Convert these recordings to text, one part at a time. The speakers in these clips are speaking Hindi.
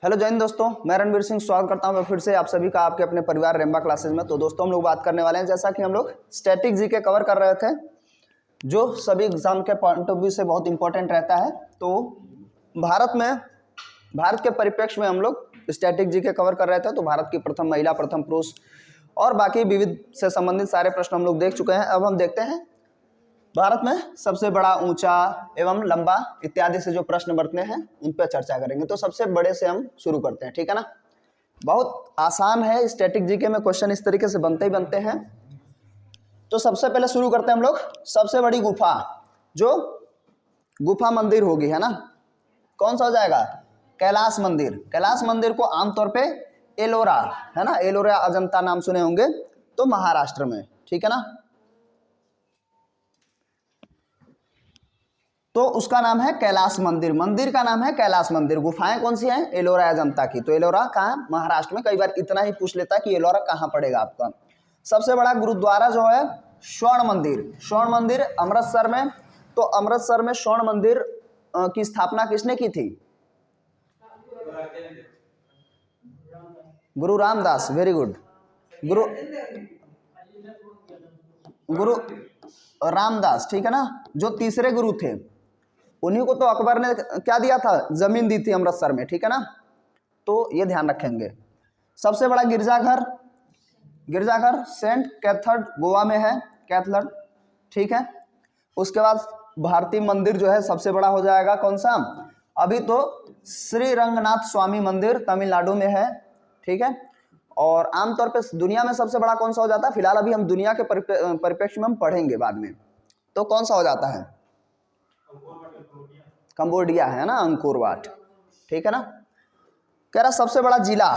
हेलो जय हिंद दोस्तों, मैं रणवीर सिंह स्वागत करता हूं मैं फिर से आप सभी का आपके अपने परिवार रेम्बा क्लासेज में। तो दोस्तों हम लोग बात करने वाले हैं, जैसा कि हम लोग स्टैटिक जीके कवर कर रहे थे जो सभी एग्जाम के पॉइंट ऑफ व्यू से बहुत इंपॉर्टेंट रहता है। तो भारत के परिप्रेक्ष्य में हम लोग स्टैटिक जीके कवर कर रहे थे। तो भारत की प्रथम महिला, प्रथम पुरुष और बाकी विविध से संबंधित सारे प्रश्न हम लोग देख चुके हैं। अब हम देखते हैं भारत में सबसे बड़ा, ऊंचा एवं लंबा इत्यादि से जो प्रश्न बनते हैं उन पर चर्चा करेंगे। तो सबसे बड़े से हम शुरू करते हैं, ठीक है ना। बहुत आसान है, स्टैटिक जीके में क्वेश्चन इस तरीके से बनते ही बनते हैं। तो सबसे पहले शुरू करते हैं हम लोग सबसे बड़ी गुफा, जो गुफा मंदिर होगी, है ना, कौन सा हो जाएगा? कैलाश मंदिर। कैलाश मंदिर को आमतौर पे एलोरा, है ना, एलोरा अजंता नाम सुने होंगे, तो महाराष्ट्र में, ठीक है ना। तो उसका नाम है कैलाश मंदिर, मंदिर का नाम है कैलाश मंदिर। गुफाएं कौन सी हैं? एलोरा अजंता की। तो एलोरा कहाँ है? महाराष्ट्र में। कई बार इतना ही पूछ लेता है कि एलोरा कहाँ पड़ेगा आपका। सबसे बड़ा गुरुद्वारा जो है स्वर्ण मंदिर, स्वर्ण मंदिर अमृतसर में। तो अमृतसर में स्वर्ण मंदिर की स्थापना किसने की थी? गुरु रामदास। Very good. गुरु रामदास, ठीक है ना, जो तीसरे गुरु थे। उन्हीं को तो अकबर ने क्या दिया था? जमीन दी थी अमृतसर में, ठीक है ना। तो ये ध्यान रखेंगे। सबसे बड़ा गिरजाघर, गिरजाघर सेंट कैथर्ड गोवा में है, कैथर्ड, ठीक है। उसके बाद भारतीय मंदिर जो है सबसे बड़ा हो जाएगा कौन सा? अभी तो श्री रंगनाथ स्वामी मंदिर तमिलनाडु में है, ठीक है। और आमतौर पे दुनिया में सबसे बड़ा कौन सा हो जाता है? फिलहाल अभी हम दुनिया के परिप्रेक्ष्य में हम पढ़ेंगे बाद में। तो कौन सा हो जाता है? कंबोडिया, है ना, अंकोर वाट, ठीक है ना। कह रहा सबसे बड़ा जिला,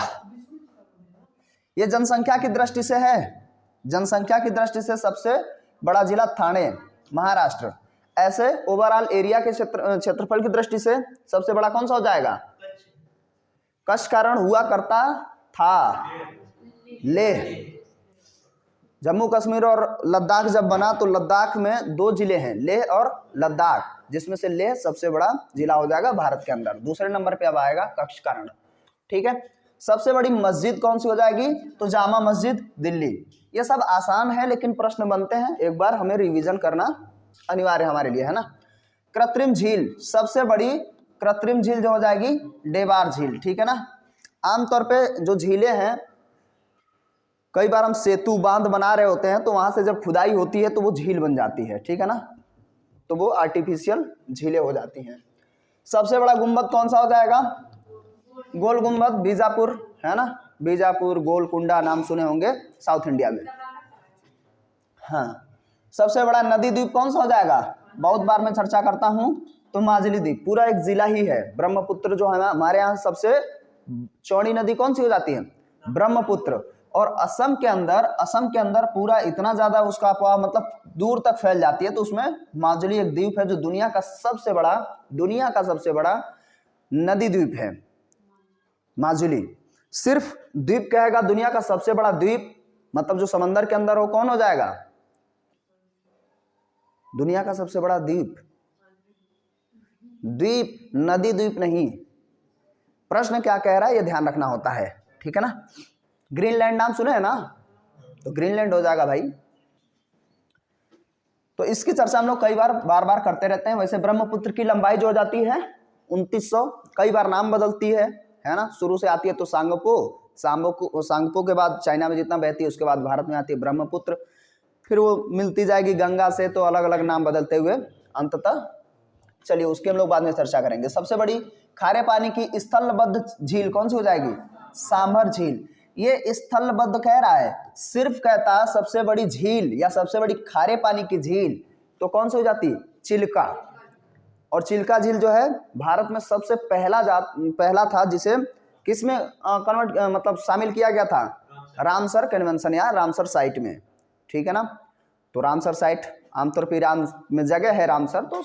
ये जनसंख्या की दृष्टि से है, जनसंख्या की दृष्टि से सबसे बड़ा जिला थाने, महाराष्ट्र। ऐसे ओवरऑल एरिया के क्षेत्रफल की दृष्टि से सबसे बड़ा कौन सा हो जाएगा? कच्छ कारण हुआ करता था लेह। जम्मू कश्मीर और लद्दाख जब बना तो लद्दाख में दो जिले हैं, लेह और लद्दाख, जिसमें से लेह सबसे बड़ा जिला हो जाएगा भारत के अंदर। दूसरे नंबर पे अब आएगा कच्छ कारण, ठीक है। सबसे बड़ी मस्जिद कौन सी हो जाएगी? तो जामा मस्जिद दिल्ली। ये सब आसान है लेकिन प्रश्न बनते हैं, एक बार हमें रिवीजन करना अनिवार्य हमारे लिए, है ना। कृत्रिम झील, सबसे बड़ी कृत्रिम झील जो हो जाएगी डेबार झील, ठीक है ना। आमतौर पे जो झीलें हैं, कई बार हम सेतु बांध बना रहे होते हैं तो वहां से जब खुदाई होती है तो वो झील बन जाती है, ठीक है ना, तो वो आर्टिफिशियल झीलें हो जाती हैं। सबसे बड़ा गुंबद कौन सा हो जाएगा? गोल गुंबद, बीजापुर, है ना, बीजापुर, गोलकुंडा नाम सुने होंगे साउथ इंडिया में। हाँ, सबसे बड़ा नदी द्वीप कौन सा हो जाएगा? बहुत बार मैं चर्चा करता हूं, तो माजुली द्वीप, पूरा एक जिला ही है। ब्रह्मपुत्र जो है हमारे यहाँ सबसे चौड़ी नदी कौन सी हो जाती है? ब्रह्मपुत्र। और असम के अंदर पूरा इतना ज्यादा उसका अफवाह मतलब दूर तक फैल जाती है, तो उसमें माजुली एक द्वीप है जो दुनिया का सबसे बड़ा नदी द्वीप है माजुली। सिर्फ द्वीप कहेगा दुनिया का सबसे बड़ा द्वीप, मतलब जो समंदर के अंदर हो, कौन हो जाएगा? दुनिया का सबसे बड़ा द्वीप, द्वीप, नदी द्वीप नहीं। प्रश्न क्या कह रहा है ये ध्यान रखना होता है, ठीक है ना। ग्रीनलैंड नाम सुने है ना, तो ग्रीनलैंड हो जाएगा भाई। तो इसकी चर्चा हम लोग कई बार बार करते रहते हैं। वैसे ब्रह्मपुत्र की लंबाई जो हो जाती है 2900, कई बार नाम बदलती है ना। शुरू से आती है तो सांगपो के बाद चाइना में जितना बहती है उसके बाद भारत में आती है ब्रह्मपुत्र, फिर वो मिलती जाएगी गंगा से, तो अलग अलग नाम बदलते हुए अंततः, चलिए उसकी हम लोग बाद में चर्चा करेंगे। सबसे बड़ी खारे पानी की स्थलबद्ध झील कौन सी हो जाएगी? सांभर झील। ये स्थलबद्ध कह रहा है, सिर्फ कहता सबसे बड़ी झील या सबसे बड़ी खारे पानी की झील, तो कौन सी हो जाती? चिल्का। और चिल्का झील जो है भारत में सबसे पहला था, जिसे किसमें कन्वर्ट मतलब शामिल किया गया था? रामसर कन्वेंशन या रामसर साइट में, ठीक है ना। तो रामसर साइट आमतौर पर ईरान में जगह है रामसर, तो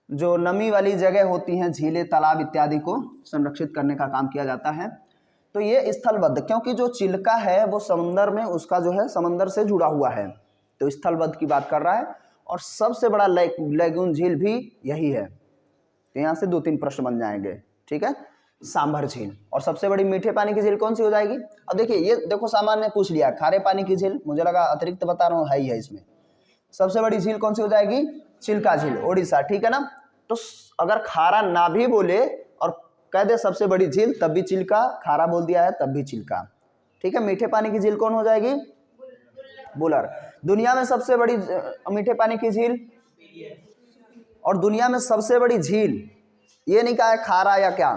जो नमी वाली जगह होती हैं, झीलें, तालाब इत्यादि को संरक्षित करने का काम किया जाता है। तो ये स्थलबद्ध, क्योंकि जो चिल्का है वो समुंदर में, उसका जो है समंदर से जुड़ा हुआ है, तो स्थलबद्ध की बात कर रहा है। और सबसे बड़ा लेगून झील भी यही है। तो यहाँ से 2-3 प्रश्न बन जाएंगे, ठीक है। सांभर झील। और सबसे बड़ी मीठे पानी की झील कौन सी हो जाएगी? अब देखिए, ये देखो सामान्य पूछ लिया, खारे पानी की झील, मुझे लगा अतिरिक्त बता रहा हूँ, है ही है इसमें। सबसे बड़ी झील कौन सी हो जाएगी? चिल्का झील, ओडिशा, ठीक है ना। तो अगर खारा ना भी बोले और कह दे सबसे बड़ी झील, तब भी चिल्का, खारा बोल दिया है तब भी चिल्का, ठीक है। मीठे पानी की झील कौन हो जाएगी? बुलर। दुनिया में सबसे बड़ी मीठे पानी की झील, और दुनिया में सबसे बड़ी झील, ये नहीं कहा है खारा या क्या,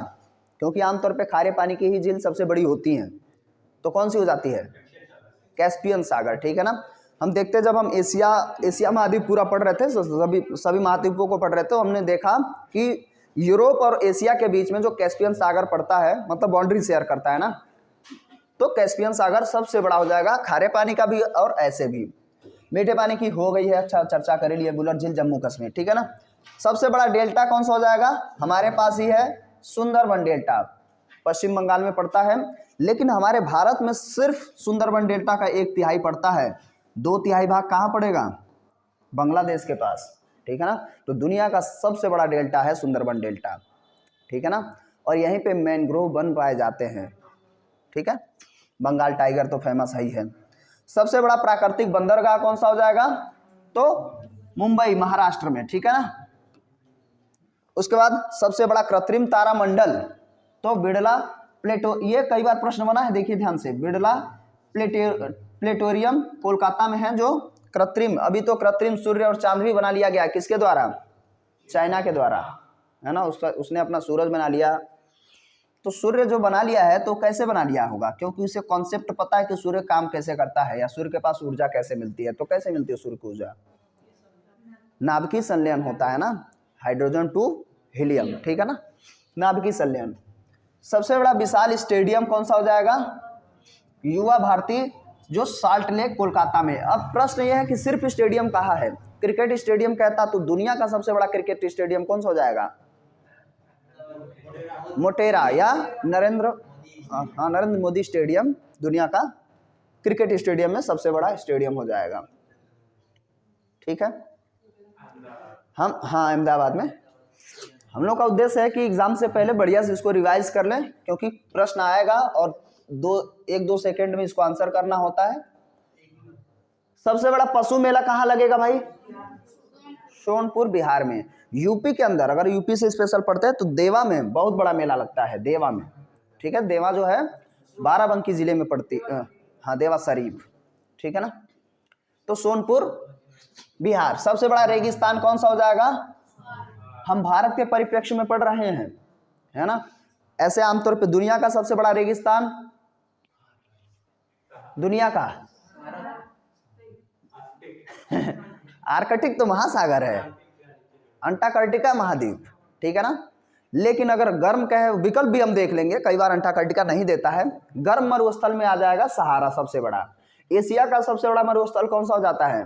क्योंकि आमतौर पे खारे पानी की ही झील सबसे बड़ी होती हैं, तो कौन सी हो जाती है? कैस्पियन सागर, ठीक है ना। हम देखते जब हम एशिया महाद्वीप पूरा पढ़ रहे थे, सभी महाद्वीपों को पढ़ रहे थे, तो हमने देखा कि यूरोप और एशिया के बीच में जो कैस्पियन सागर पड़ता है, मतलब बाउंड्री शेयर करता है ना, तो कैस्पियन सागर सबसे बड़ा हो जाएगा, खारे पानी का भी और ऐसे भी। मीठे पानी की हो गई है, अच्छा चर्चा कर लिए, बुलर झील जम्मू कश्मीर, ठीक है ना। सबसे बड़ा डेल्टा कौन सा हो जाएगा? हमारे पास ही है सुंदरबन डेल्टा, पश्चिम बंगाल में पड़ता है, लेकिन हमारे भारत में सिर्फ सुंदरबन डेल्टा का 1/3 पड़ता है, 2/3 भाग कहाँ पड़ेगा? बांग्लादेश के पास, ठीक है ना। तो दुनिया का सबसे बड़ा डेल्टा है सुंदरबन डेल्टा, ठीक है ना। और यहीं पे मैनग्रोव वन पाए जाते हैं, ठीक है। बंगाल टाइगर तो फेमस है ही है। सबसे बड़ा प्राकृतिक बंदरगाह कौन सा हो जाएगा? तो मुंबई, महाराष्ट्र में, ठीक है ना। उसके बाद सबसे बड़ा कृत्रिम तारामंडल, तो बिड़ला प्लेटो, ये कई बार प्रश्न बना है, देखिए ध्यान से, बिड़ला प्लेटोरियम कोलकाता में है, जो कृत्रिम, अभी तो कृत्रिम सूर्य और चांद भी बना लिया गया, किसके द्वारा? चाइना के द्वारा, है ना। उसने अपना सूरज बना लिया। तो सूर्य जो बना लिया है, तो कैसे बना लिया होगा? क्योंकि उसे कॉन्सेप्ट पता है कि सूर्य काम कैसे करता है, या सूर्य के पास ऊर्जा कैसे मिलती है। तो कैसे मिलती है सूर्य को ऊर्जा? नाभिकीय संलयन होता है ना, हाइड्रोजन टू हीलियम, ठीक है ना, नाभिकीय संलयन। सबसे बड़ा विशाल स्टेडियम कौन सा हो जाएगा? युवा भारती, जो साल्ट लेक कोलकाता में। अब प्रश्न यह है कि सिर्फ स्टेडियम कहाँ है? क्रिकेट स्टेडियम कहता तो दुनिया का सबसे बड़ा क्रिकेट स्टेडियम कौन सा हो जाएगा? मोटेरा या नरेंद्र मोदी स्टेडियम दुनिया का क्रिकेट स्टेडियम में सबसे बड़ा स्टेडियम हो जाएगा, ठीक है। हम अहमदाबाद में। हम लोग का उद्देश्य है कि एग्जाम से पहले बढ़िया से इसको रिवाइज कर लें, क्योंकि प्रश्न आएगा और 1-2 सेकेंड में इसको आंसर करना होता है। सबसे बड़ा पशु मेला कहाँ लगेगा भाई? सोनपुर, बिहार में। यूपी के अंदर, अगर यूपी से स्पेशल पढ़ते हैं तो देवा में बहुत बड़ा मेला लगता है, देवा में, ठीक है। देवा जो है बाराबंकी जिले में पड़ती, हाँ, देवा शरीफ, ठीक है ना। तो सोनपुर, बिहार। सबसे बड़ा रेगिस्तान कौन सा हो जाएगा? हम भारत के परिप्रेक्ष्य में पढ़ रहे हैं, है ना। ऐसे आमतौर पे दुनिया का सबसे बड़ा रेगिस्तान, दुनिया का आर्कटिक तो महासागर है, अंटार्कटिका महाद्वीप, ठीक है ना। लेकिन अगर गर्म कहे, विकल्प भी हम देख लेंगे, कई बार अंटार्कटिका नहीं देता है। गर्म मरुस्थल में आ जाएगा सहारा, सबसे बड़ा। एशिया का सबसे बड़ा मरुस्थल कौन सा हो जाता है?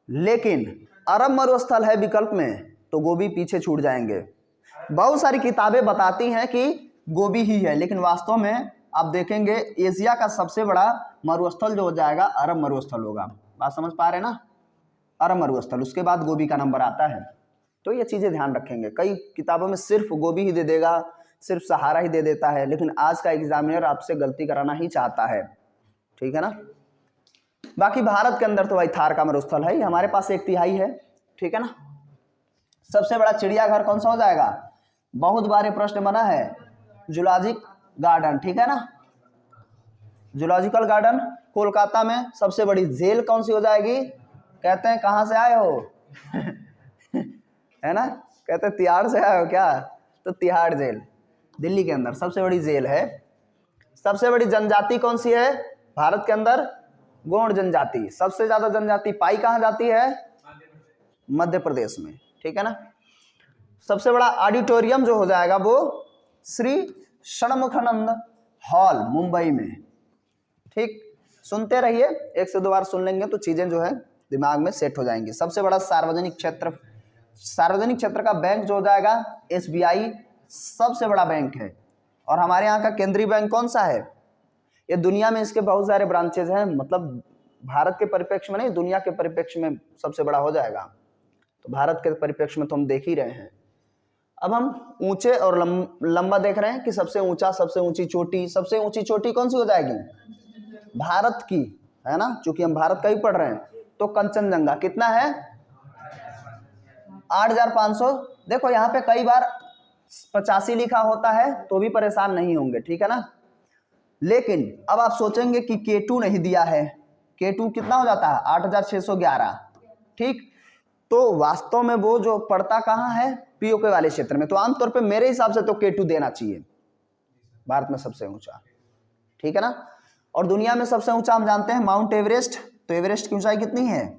लेकिन अरब मरुस्थल है विकल्प में, तो गोबी पीछे छूट जाएंगे। बहुत सारी किताबें बताती हैं कि गोबी ही है, लेकिन वास्तव में आप देखेंगे एशिया का सबसे बड़ा मरुस्थल जो हो जाएगा अरब मरुस्थल होगा। बात समझ पा रहे हैं ना? अरब मरुस्थल, उसके बाद गोबी का नंबर आता है। तो ये चीजें ध्यान रखेंगे, कई किताबों में सिर्फ गोबी ही दे देगा, सिर्फ सहारा ही दे देता है, लेकिन आज का एग्जामिनर आपसे गलती कराना ही चाहता है, ठीक है ना। बाकी भारत के अंदर तो भाई थार का मरुस्थल है, हमारे पास 1/3 है, ठीक है ना। सबसे बड़ा चिड़ियाघर कौन सा हो जाएगा? बहुत बार प्रश्न बना है, जूलॉजिक गार्डन, ठीक है ना। जूलॉजिकल गार्डन कोलकाता में। सबसे बड़ी जेल कौन सी हो जाएगी? कहते हैं कहाँ से आए हो है ना, कहते हैं तिहाड़ से आए हो क्या? तो तिहाड़ जेल दिल्ली के अंदर सबसे बड़ी जेल है। सबसे बड़ी जनजाति कौन सी है भारत के अंदर? गोंड जनजाति। सबसे ज्यादा जनजाति पाई कहाँ जाती है? मध्य प्रदेश में, ठीक है ना। सबसे बड़ा ऑडिटोरियम जो हो जाएगा वो श्री षणमुखानंद हॉल, मुंबई में, ठीक। सुनते रहिए, 1 से 2 बार सुन लेंगे तो चीजें जो है दिमाग में सेट हो जाएंगी। सबसे बड़ा सार्वजनिक क्षेत्र का बैंक जो हो जाएगा SBI, सबसे बड़ा बैंक है। और हमारे यहाँ का केंद्रीय बैंक कौन सा है? ये दुनिया में इसके बहुत सारे ब्रांचेज हैं, मतलब भारत के परिप्रेक्ष्य में नहीं, दुनिया के परिप्रेक्ष्य में सबसे बड़ा हो जाएगा। तो भारत के परिप्रेक्ष्य में तो हम देख ही रहे हैं। अब हम ऊंचे और लंबा देख रहे हैं कि सबसे ऊंचा, सबसे ऊंची चोटी, सबसे ऊंची चोटी कौन सी हो जाएगी? भारत की, है ना, क्योंकि हम भारत का ही पढ़ रहे हैं। तो कंचनजंगा कितना है? 8,500। देखो यहाँ पे कई बार 85 लिखा होता है तो भी परेशान नहीं होंगे, ठीक है ना। लेकिन अब आप सोचेंगे कि K2 नहीं दिया है, K2 कितना हो जाता है? 8,611, ठीक। तो वास्तव में वो जो पड़ता कहाँ है? पीओके वाले क्षेत्र में। तो आमतौर पे मेरे हिसाब से तो K2 देना चाहिए, भारत में सबसे ऊंचा, ठीक है ना। और दुनिया में सबसे ऊंचा हम जानते हैं माउंट एवरेस्ट। तो एवरेस्ट की ऊंचाई कितनी है?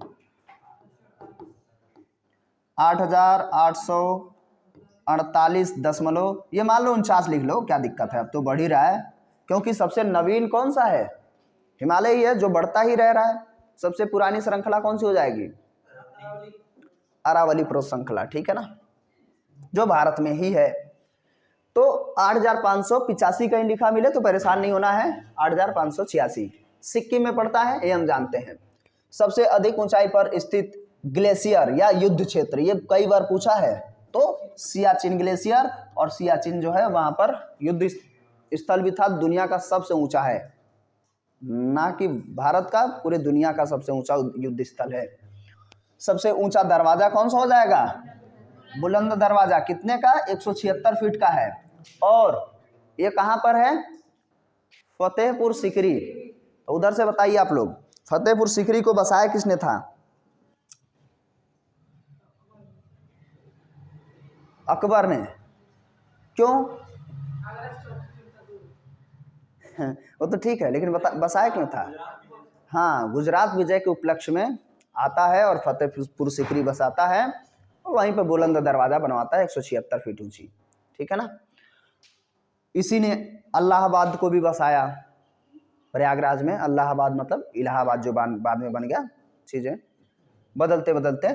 8,848 ये मान लो 49 लिख लो, क्या दिक्कत है, अब तो बढ़ ही रहा है, क्योंकि सबसे नवीन कौन सा है? हिमालय ही है, जो बढ़ता ही रह रहा है। सबसे पुरानी श्रृंखला कौन सी हो जाएगी? अरावली पर्वत श्रृंखला, ठीक है ना, जो भारत में ही है। तो 8,585 कहीं लिखा मिले तो परेशान नहीं होना है, 8,586 सिक्किम में पड़ता है, ये हम जानते हैं। सबसे अधिक ऊंचाई पर स्थित ग्लेशियर या युद्ध क्षेत्र, ये कई बार पूछा है, तो सियाचिन ग्लेशियर, और सियाचिन जो है वहां पर युद्ध स्थल भी था, दुनिया का सबसे ऊंचा है, ना कि भारत का, पूरे दुनिया का सबसे ऊंचा युद्ध स्थल है। सबसे ऊंचा दरवाजा कौन सा हो जाएगा? बुलंद दरवाजा, कितने का? 176 फीट का है, और ये कहां पर है? फतेहपुर सीकरी। तो उधर से बताइए आप लोग, फतेहपुर सीकरी को बसाया किसने था? अकबर ने। क्यों? वो तो ठीक है, लेकिन बसाया क्यों था? हाँ, गुजरात विजय के उपलक्ष्य में आता है और फतेहपुर सीकरी बसाता है, और वहीं पे बुलंद दरवाजा बनवाता है 176 फीट ऊंची, ठीक है ना। इसी ने इलाहाबाद को भी बसाया, प्रयागराज में। इलाहाबाद मतलब इलाहाबाद, जो बाद में बन गया, चीजें बदलते बदलते,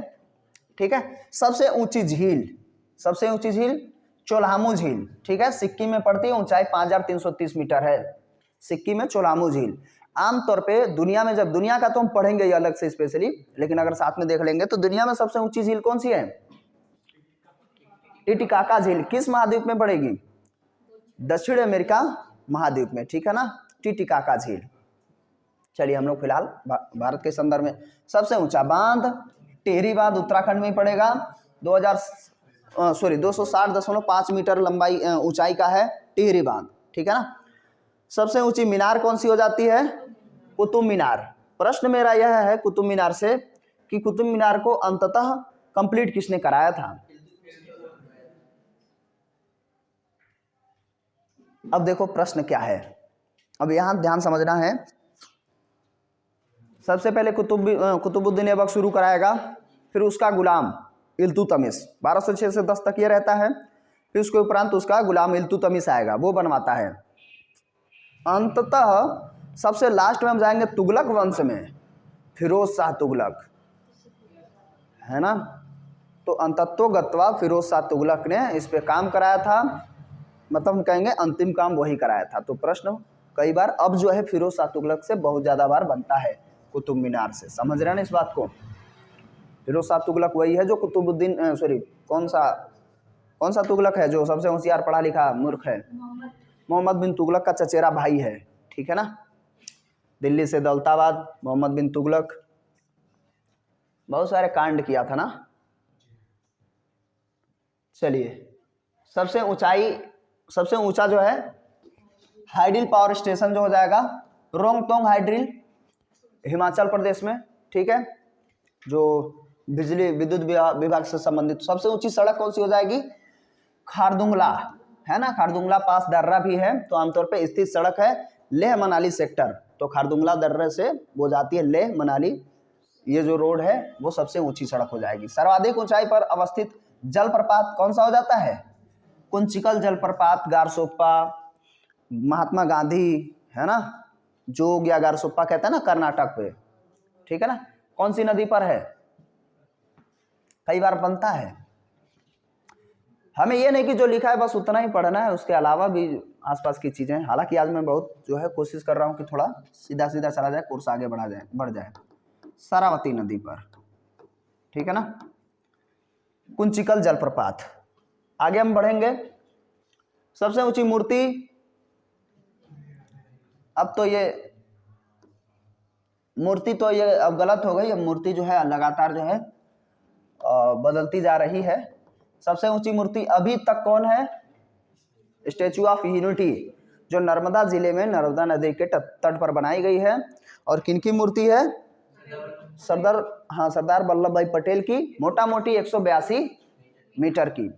ठीक है। सबसे ऊंची झील, सबसे ऊंची झील चोलामू झील, ठीक है, सिक्किम में पड़ती है, ऊंचाई 5,330 मीटर है सिक्किम में चोलामू झील। आमतौर पे दुनिया में, जब दुनिया का तो हम पढ़ेंगे ये अलग से स्पेशली, लेकिन अगर साथ में देख लेंगे तो दुनिया में सबसे ऊंची झील कौन सी है? टिटिकाका झील। किस महाद्वीप में पड़ेगी? दक्षिण अमेरिका महाद्वीप में, ठीक है ना, टिटिकाका झील। चलिए हम लोग फिलहाल भारत के संदर्भ में, सबसे ऊंचा बांध टिहरी बांध उत्तराखंड में पड़ेगा, 260.5 मीटर लंबाई ऊंचाई का है टिहरी बांध, ठीक है ना। सबसे ऊंची मीनार कौन सी हो जाती है? कुतुब मीनार। प्रश्न मेरा यह है कुतुब मीनार से कि कुतुब मीनार को अंततः कंप्लीट किसने कराया था? अब देखो प्रश्न क्या है, अब यहां ध्यान समझना है। सबसे पहले कुतुबुद्दीन ऐबक शुरू कराएगा, फिर उसका गुलाम इल्तुतमिश 1206 से 10 तक ये रहता है, फिर उसके उपरांत उसका गुलाम इल्तुतमिश आएगा, वो बनवाता है। अंततः सबसे लास्ट में हम जाएंगे तुगलक वंश में, फिरोज शाह तुगलक, है ना। तो अंततोगत्वा फिरोज शाह तुगलक ने इस पे काम कराया था, मतलब हम कहेंगे अंतिम काम वही कराया था। तो प्रश्न कई बार अब जो है फिरोज शाह तुगलक से बहुत ज़्यादा बार बनता है कुतुब मीनार से, समझ रहे हैं ना इस बात को। फिरोज शाह तुगलक वही है जो कुतुबुद्दीन कौन सा तुगलक है जो सबसे होशियार पढ़ा लिखा मूर्ख है? मोहम्मद बिन तुगलक का चचेरा भाई है, ठीक है ना। दिल्ली से दौलताबाद मोहम्मद बिन तुगलक, बहुत सारे कांड किया था ना। चलिए सबसे ऊंचा जो है हाइडिल पावर स्टेशन जो हो जाएगा रोंगतोंग हाइड्रिल, हिमाचल प्रदेश में, ठीक है, जो बिजली विद्युत विभाग से संबंधित। सबसे ऊंची सड़क कौन सी हो जाएगी? खारदुंगला, है ना, खारदुंगला पास दर्रा भी है, तो आमतौर पे स्थित सड़क है लेह मनाली सेक्टर, तो खारदुंगला दर्रे से वो जाती है लेह मनाली, ये जो रोड है वो सबसे ऊंची सड़क हो जाएगी। सर्वाधिक ऊंचाई पर अवस्थित जलप्रपात कौन सा हो जाता है? कुंचिकल जलप्रपात, गारसोप्पा, महात्मा गांधी, है ना, जोग या गारसोप्पा कहते हैं ना, कर्नाटक पे, ठीक है ना। कौन सी नदी पर है? कई बार बनता है, हमें ये नहीं कि जो लिखा है बस उतना ही पढ़ना है, उसके अलावा भी आसपास की चीजें। हालांकि आज मैं बहुत जो है कोशिश कर रहा हूँ कि थोड़ा सीधा सीधा चला जाए, कोर्स आगे बढ़ जाए। शरावती नदी पर, ठीक है ना, कुंचिकल जलप्रपात, आगे हम बढ़ेंगे। सबसे ऊंची मूर्ति, अब तो ये मूर्ति तो ये अब गलत हो गई, अब मूर्ति जो है लगातार जो है बदलती जा रही है। सबसे ऊंची मूर्ति अभी तक कौन है? स्टैचू ऑफ यूनिटी, जो नर्मदा जिले में नर्मदा नदी के तट पर बनाई गई है। और किनकी मूर्ति है? सरदार वल्लभ भाई पटेल की, मोटा मोटी 182 मीटर की।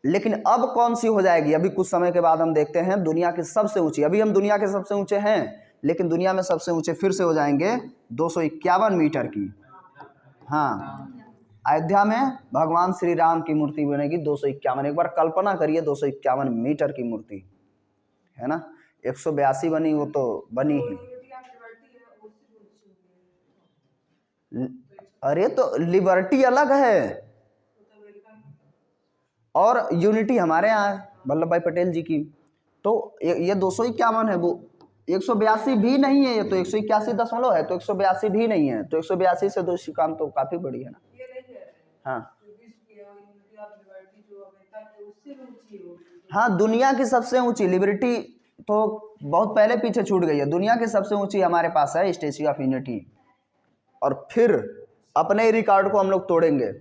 लेकिन अब कौन सी हो जाएगी? अभी कुछ समय के बाद हम देखते हैं दुनिया की सबसे ऊंची। अभी हम दुनिया के सबसे ऊंचे हैं, लेकिन दुनिया में सबसे ऊंचे फिर से हो जाएंगे 251 मीटर की। हाँ, अयोध्या में भगवान श्री राम की मूर्ति बनेगी 251। एक बार कल्पना करिए, 251 मीटर की मूर्ति है ना। 182 बनी, वो तो बनी ही। अरे तो लिबर्टी अलग है और यूनिटी हमारे यहाँ है वल्लभ भाई पटेल जी की। तो ये 251 है, वो 182 भी नहीं है। ये तो 181 है, तो 182 भी नहीं है। तो 182 से 251 तो काफी बड़ी है ना। हाँ हाँ, दुनिया की सबसे ऊंची लिबर्टी तो बहुत पहले पीछे छूट गई है। दुनिया की सबसे ऊंची हमारे पास है स्टैच्यू ऑफ यूनिटी। और फिर अपने रिकॉर्ड को हम लोग तोड़ेंगे।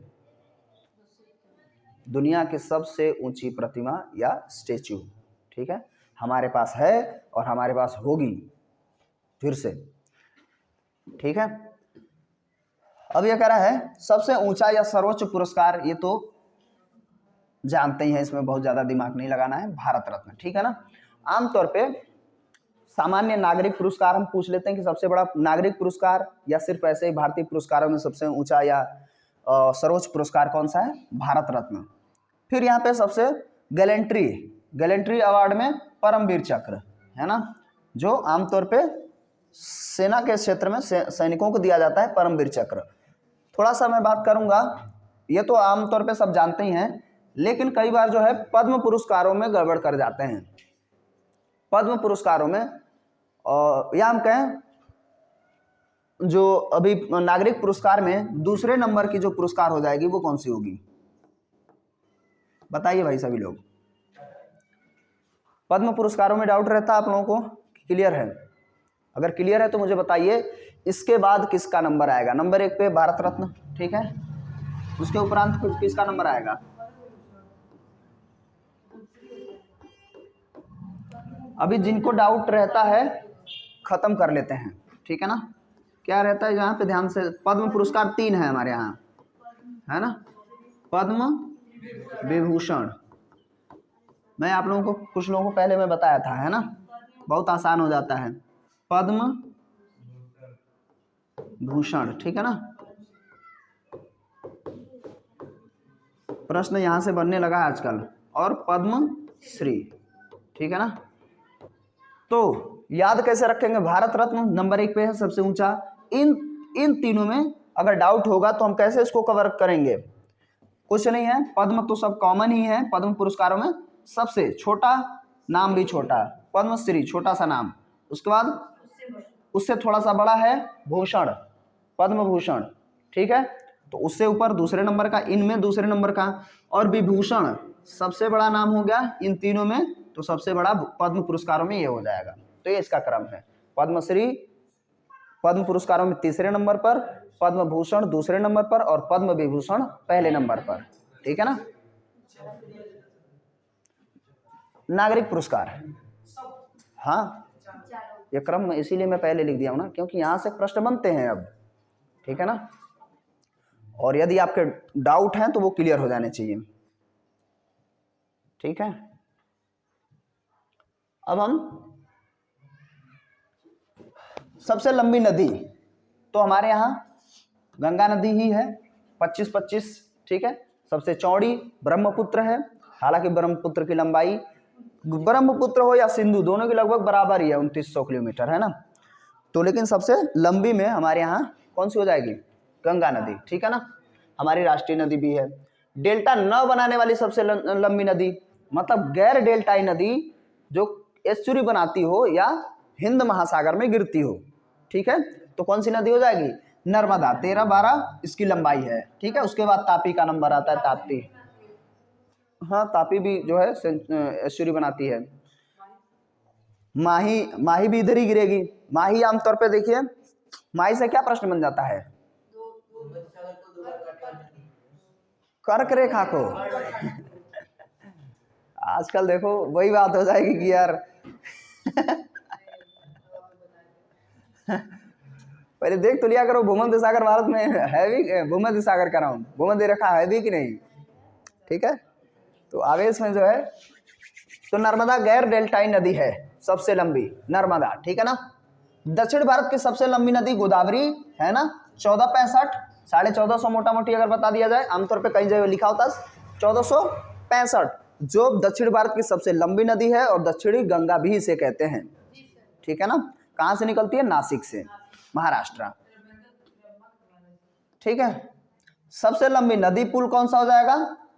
दुनिया की सबसे ऊंची प्रतिमा या स्टैच्यू, ठीक है, हमारे पास है और हमारे पास होगी फिर से, ठीक है। अब ये कह रहा है सबसे ऊंचा या सर्वोच्च पुरस्कार, ये तो जानते ही हैं, इसमें बहुत ज्यादा दिमाग नहीं लगाना है, भारत रत्न, ठीक है ना। आमतौर पे सामान्य नागरिक पुरस्कार हम पूछ लेते हैं कि सबसे बड़ा नागरिक पुरस्कार, या सिर्फ ऐसे ही भारतीय पुरस्कारों में सबसे ऊंचा या सर्वोच्च पुरस्कार कौन सा है? भारत रत्न। फिर यहाँ पे सबसे गैलेंट्री अवार्ड में परमवीर चक्र है ना, जो आमतौर पे सेना के क्षेत्र में सैनिकों को दिया जाता है परमवीर चक्र। थोड़ा सा मैं बात करूंगा, ये तो आमतौर पे सब जानते ही हैं, लेकिन कई बार जो है पद्म पुरस्कारों में गड़बड़ कर जाते हैं। पद्म पुरस्कारों में या हम कहें जो अभी नागरिक पुरस्कार में दूसरे नंबर की जो पुरस्कार हो जाएगी वो कौन सी होगी? बताइए भाई सभी लोग। पद्म पुरस्कारों में डाउट रहता है आप लोगों को? क्लियर है? अगर क्लियर है तो मुझे बताइए इसके बाद किसका नंबर आएगा? नंबर 1 पे भारत रत्न, ठीक है, उसके उपरांत किसका नंबर आएगा? अभी जिनको डाउट रहता है खत्म कर लेते हैं, ठीक है ना। क्या रहता है यहाँ पे ध्यान से? पद्म पुरस्कार 3 है हमारे यहाँ, है ना। पद्म विभूषण, मैं आप लोगों को कुछ लोगों को पहले मैं बताया था, है ना, बहुत आसान हो जाता है। पद्म भूषण, ठीक है ना। प्रश्न यहां से बनने लगा है आजकल। और पद्म श्री, ठीक है ना। तो याद कैसे रखेंगे? भारत रत्न नंबर 1 पे है, सबसे ऊंचा। इन तीनों में अगर डाउट होगा तो हम कैसे इसको कवर करेंगे? कुछ नहीं है, पद्म तो सब कॉमन ही है। पद्म पुरस्कारों में सबसे छोटा नाम भी छोटा, पद्मश्री छोटा सा नाम, उसके बाद उससे थोड़ा सा बड़ा है भूषण, पद्म भूषण, ठीक है। तो उससे ऊपर दूसरे नंबर का, इनमें दूसरे नंबर का, और विभूषण सबसे बड़ा नाम हो गया इन तीनों में, तो सबसे बड़ा पद्म पुरस्कारों में ये हो जाएगा। तो ये इसका क्रम है। पद्मश्री पद्म पुरस्कारों में तीसरे नंबर पर, पद्म भूषण दूसरे नंबर पर, और पद्म विभूषण पहले नंबर पर, ठीक है ना। नागरिक पुरस्कार, हाँ, ये क्रम इसीलिए मैं पहले लिख दिया हूं ना, क्योंकि यहां से प्रश्न बनते हैं अब, ठीक है ना। और यदि आपके डाउट हैं तो वो क्लियर हो जाने चाहिए, ठीक है। अब हम सबसे लंबी नदी, तो हमारे यहाँ गंगा नदी ही है, 25-25, ठीक है। सबसे चौड़ी ब्रह्मपुत्र है, हालांकि ब्रह्मपुत्र की लंबाई, ब्रह्मपुत्र हो या सिंधु, दोनों की लगभग बराबर ही है, 2900 किलोमीटर, है ना। तो लेकिन सबसे लंबी में हमारे यहाँ कौन सी हो जाएगी? गंगा नदी, ठीक है ना, हमारी राष्ट्रीय नदी भी है। डेल्टा न बनाने वाली सबसे लंबी नदी, मतलब गैर डेल्टाई नदी जो एस्चुरी बनाती हो या हिंद महासागर में गिरती हो, ठीक है, तो कौन सी नदी हो जाएगी? नर्मदा, 13-12 इसकी लंबाई है, ठीक है। उसके बाद तापी का नंबर आता है, ताप्ती, हाँ, तापी भी जो है एस्चुरी बनाती है। माही, माही भी इधर ही गिरेगी। माही आमतौर पे देखिए, माही से क्या प्रश्न बन जाता है? कर्क रेखा को। आजकल देखो वही बात हो जाएगी कि यार पहले देख तो लिया करो भूमध्य सागर भारत में है भी, भूमध्य सागर का नाम भूमध्य रेखा है भी कि नहीं, ठीक है। तो आवेश में जो है, तो नर्मदा गैर डेल्टाई नदी है सबसे लंबी, नर्मदा, ठीक है ना। दक्षिण भारत की सबसे लंबी नदी गोदावरी है ना, 1465, 1450 मोटा मोटी अगर बता दिया जाए, आमतौर पे कई जगह लिखा होता है 1465, जो दक्षिण भारत की सबसे लंबी नदी है और दक्षिणी गंगा भी इसे कहते हैं, ठीक है ना। कहाँ से निकलती है? नासिक से, महाराष्ट्र, ठीक है। सबसे लंबी नदी पुल कौन सा हो जाएगा?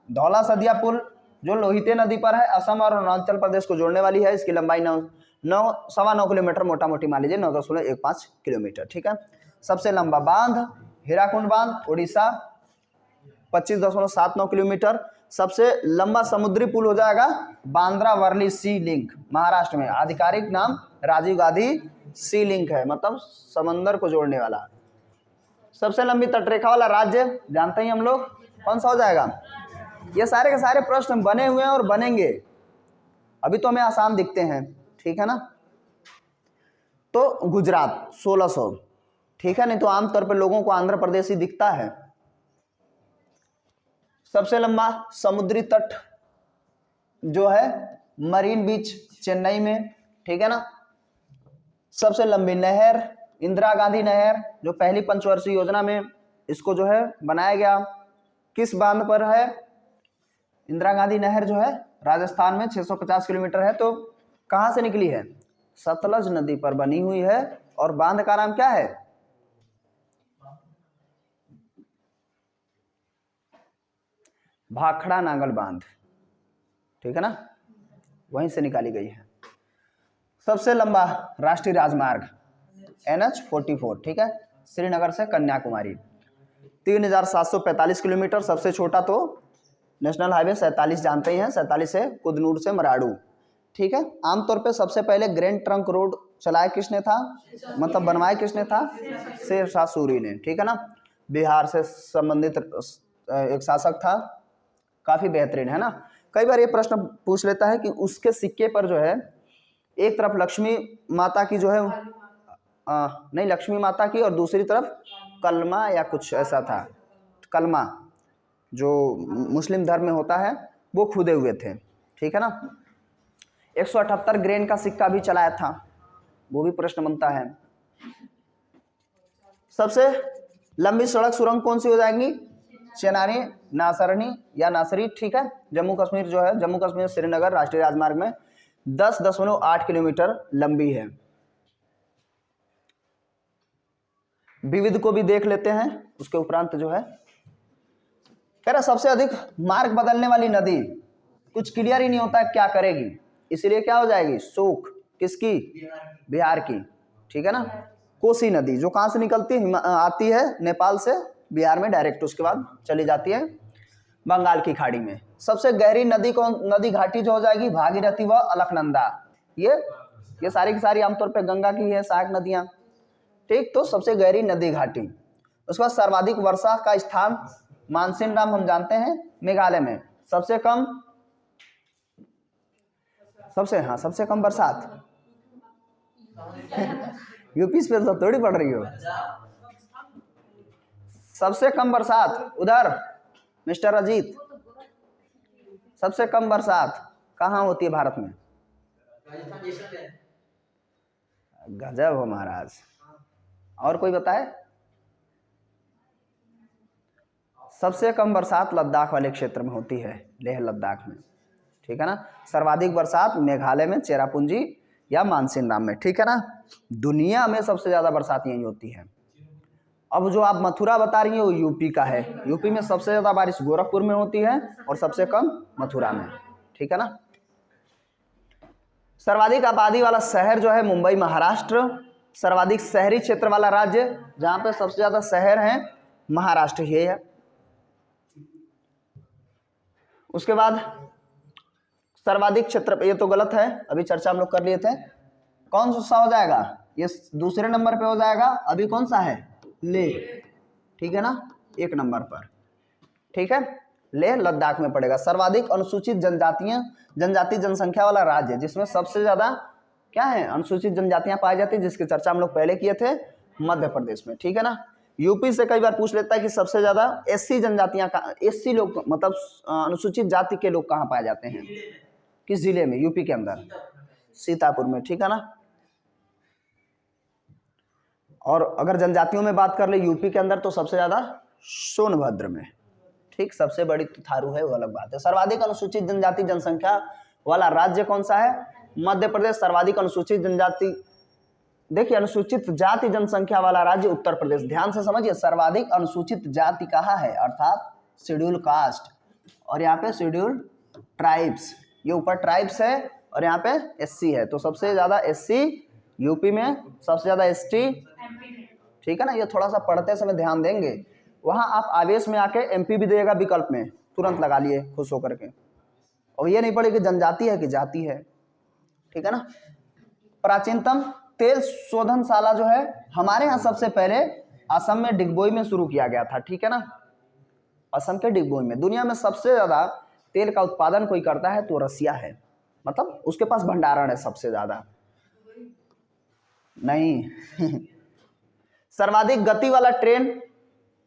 धौला सदिया पुल, जो लोहिते नदी पर है, असम और अरुणाचल प्रदेश को जोड़ने वाली है। इसकी लंबाई 9.9 किलोमीटर मोटा मोटी मान लीजिए, 9.15 किलोमीटर, ठीक है। सबसे लंबा बांध हीराकुंड बांध, उड़ीसा, 25.79 किलोमीटर। सबसे लंबा समुद्री पुल हो जाएगा बांद्रा वर्ली सी लिंक, महाराष्ट्र में, आधिकारिक नाम राजीव गांधी सी लिंक है, मतलब समंदर को जोड़ने वाला। सबसे लंबी तटरेखा वाला राज्य जानते ही हम लोग, कौन सा हो जाएगा? ये सारे के सारे प्रश्न बने हुए हैं और बनेंगे, अभी तो हमें आसान दिखते हैं, ठीक है ना। तो गुजरात 1600, ठीक है, नहीं तो आमतौर पर लोगों को आंध्र प्रदेश ही दिखता है। सबसे लंबा समुद्री तट जो है मरीन बीच चेन्नई में, ठीक है ना। सबसे लंबी नहर इंदिरा गांधी नहर, जो पहली पंचवर्षीय योजना में इसको जो है बनाया गया, किस बांध पर है? इंदिरा गांधी नहर जो है राजस्थान में 650 किलोमीटर है। तो कहाँ से निकली है? सतलज नदी पर बनी हुई है, और बांध का नाम क्या है? भाखड़ा नांगल बांध, ठीक है ना, वहीं से निकाली गई है। सबसे लंबा राष्ट्रीय राजमार्ग NH-44, ठीक है, श्रीनगर से कन्याकुमारी, 3745 किलोमीटर। सबसे छोटा तो नेशनल हाईवे 47 जानते ही हैं, 47 से कुदनूर से मराडू, ठीक है। आमतौर पे सबसे पहले ग्रैंड ट्रंक रोड चलाया किसने था, मतलब बनवाया किसने था? शेरशाह सूरी ने, ठीक है ना। बिहार से संबंधित एक शासक था, काफी बेहतरीन है ना। कई बार ये प्रश्न पूछ लेता है कि उसके सिक्के पर जो है एक तरफ लक्ष्मी माता की जो है नहीं, लक्ष्मी माता की, और दूसरी तरफ कलमा या कुछ ऐसा था, कलमा जो मुस्लिम धर्म में होता है, वो खुदे हुए थे, ठीक है ना। 178 ग्रेन का सिक्का भी चलाया था, वो भी प्रश्न बनता है। सबसे लंबी सड़क सुरंग कौन सी हो जाएंगी? चेनानी, नासरनी या नासरी, ठीक है। जम्मू कश्मीर जो है, जम्मू कश्मीर श्रीनगर राष्ट्रीय राजमार्ग में 10.8 किलोमीटर लंबी है। विविध को भी देख लेते हैं उसके उपरांत जो है, कह रहा सबसे अधिक मार्ग बदलने वाली नदी, कुछ क्लियर ही नहीं होता है क्या करेगी, इसलिए क्या हो जाएगी? शोक, किसकी? बिहार की, ठीक है ना। कोसी नदी जो कहाँ से निकलती है? आती है नेपाल से बिहार में डायरेक्ट, उसके बाद चली जाती है बंगाल की खाड़ी में। सबसे गहरी नदी कौन, नदी घाटी जो हो जाएगी भागीरथी व अलकनंदा, ये सारी की सारी आमतौर पर गंगा की है सहायक नदियां, ठीक। तो सबसे गहरी नदी घाटी। उसके बाद सर्वाधिक वर्षा का स्थान मानसिन राम हम जानते हैं, मेघालय में। सबसे कम बरसात यूपी स्पेशल थोड़ी पढ़ रही हो। सबसे कम बरसात उधर मिस्टर अजीत, सबसे कम बरसात कहाँ होती है भारत में? गजब हो महाराज। और कोई बताए? सबसे कम बरसात लद्दाख वाले क्षेत्र में होती है, लेह लद्दाख में, ठीक है ना। सर्वाधिक बरसात मेघालय में चेरापूंजी या मानसिन राम में, ठीक है ना। दुनिया में सबसे ज्यादा बरसात यहीं होती है। अब जो आप मथुरा बता रही हैं वो यूपी का है, यूपी में सबसे ज्यादा बारिश गोरखपुर में होती है और सबसे कम मथुरा में, ठीक है ना। सर्वाधिक आबादी वाला शहर जो है मुंबई, महाराष्ट्र। सर्वाधिक शहरी क्षेत्र वाला राज्य जहां पे सबसे ज्यादा शहर हैं, महाराष्ट्र ये है। उसके बाद सर्वाधिक क्षेत्र, ये तो गलत है, अभी चर्चा हम लोग कर लिए थे। कौन सा हो जाएगा, ये दूसरे नंबर पे हो जाएगा, अभी कौन सा है, ले, ठीक है ना, 1 नंबर पर, ठीक है। ले लद्दाख में पड़ेगा। सर्वाधिक अनुसूचित जनजाति जनसंख्या वाला राज्य, जिसमें सबसे ज्यादा क्या है, अनुसूचित जनजातियां पाई जाती है, जिसकी चर्चा हम लोग पहले किए थे, मध्य प्रदेश में, ठीक है ना। यूपी से कई बार पूछ लेता है कि सबसे ज्यादा एससी जनजातियां का, एससी लोग मतलब अनुसूचित जाति के लोग कहाँ पाए जाते हैं, किस जिले में, यूपी के अंदर, सीतापुर में, ठीक है ना। और अगर जनजातियों में बात कर ले यूपी के अंदर, तो सबसे ज्यादा सोनभद्र में, ठीक, सबसे बड़ी तो थारू है, वो अलग बात है। सर्वाधिक अनुसूचित जनजाति जनसंख्या वाला राज्य कौन सा है, मध्य प्रदेश। सर्वाधिक अनुसूचित जनजाति, देखिए अनुसूचित जाति जनसंख्या वाला राज्य उत्तर प्रदेश। ध्यान से समझिए, सर्वाधिक अनुसूचित जाति कहाँ है, अर्थात शेड्यूल कास्ट, और यहाँ पे शेड्यूल ट्राइब्स, ये ऊपर ट्राइब्स है और यहाँ पे एससी है, तो सबसे ज्यादा एससी यूपी में, सबसे ज्यादा एसटी, ठीक है ना। ये थोड़ा सा पढ़ते समय ध्यान देंगे, वहां आप आवेश में आके एमपी भी देगा विकल्प में, तुरंत लगा लिए खुश होकर के, और ये नहीं पड़े कि जनजाति है कि जाति है, ठीक है ना। प्राचीनतम तेल शोधनशाला जो है हमारे यहाँ सबसे पहले असम में डिगबोई में शुरू किया गया था, ठीक है ना, असम के डिगबोई में। दुनिया में सबसे ज्यादा तेल का उत्पादन कोई करता है तो रसिया है, मतलब उसके पास भंडारण है सबसे ज्यादा, नहीं सर्वाधिक गति वाला ट्रेन,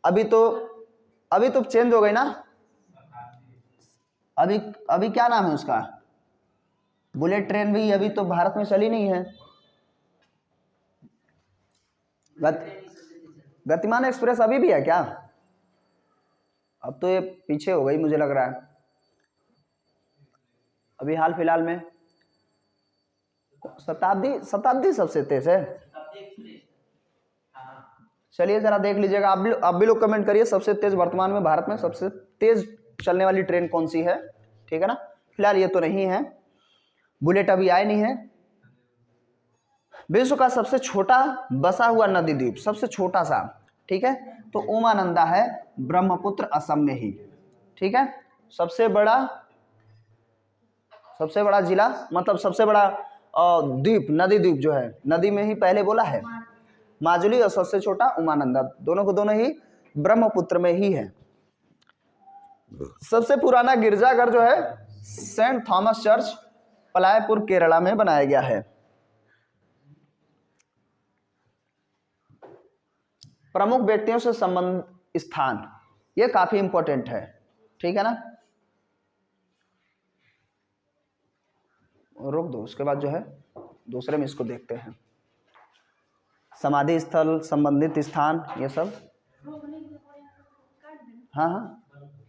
अभी तो चेंज हो गई ना, अभी क्या नाम है उसका, बुलेट ट्रेन भी अभी तो भारत में चली नहीं है। गतिमान एक्सप्रेस अभी भी है क्या, अब तो ये पीछे हो गई मुझे लग रहा है, अभी हाल फिलहाल में शताब्दी सबसे तेज है। चलिए जरा देख लीजिएगा, आप भी लोग कमेंट करिए, सबसे तेज वर्तमान में भारत में सबसे तेज चलने वाली ट्रेन कौन सी है, ठीक है ना। फिलहाल ये तो नहीं है, बुलेट अभी आए नहीं है। विश्व का सबसे छोटा बसा हुआ नदी द्वीप, सबसे छोटा सा, ठीक है, तो उमानंदा है, ब्रह्मपुत्र असम में ही, ठीक है। सबसे बड़ा जिला, मतलब सबसे बड़ा द्वीप, नदी द्वीप जो है, नदी में ही पहले बोला है माजुली, और सबसे छोटा उमानंदा, दोनों को दोनों ही ब्रह्मपुत्र में ही है। सबसे पुराना गिरजाघर जो है सेंट थॉमस चर्च पलायपुर केरला में बनाया गया है। प्रमुख व्यक्तियों से संबंध स्थान, ये काफी इंपॉर्टेंट है, ठीक है ना। रोक दो, उसके बाद जो है दूसरे में इसको देखते हैं, समाधि स्थल, संबंधित स्थान, ये सब, हाँ हाँ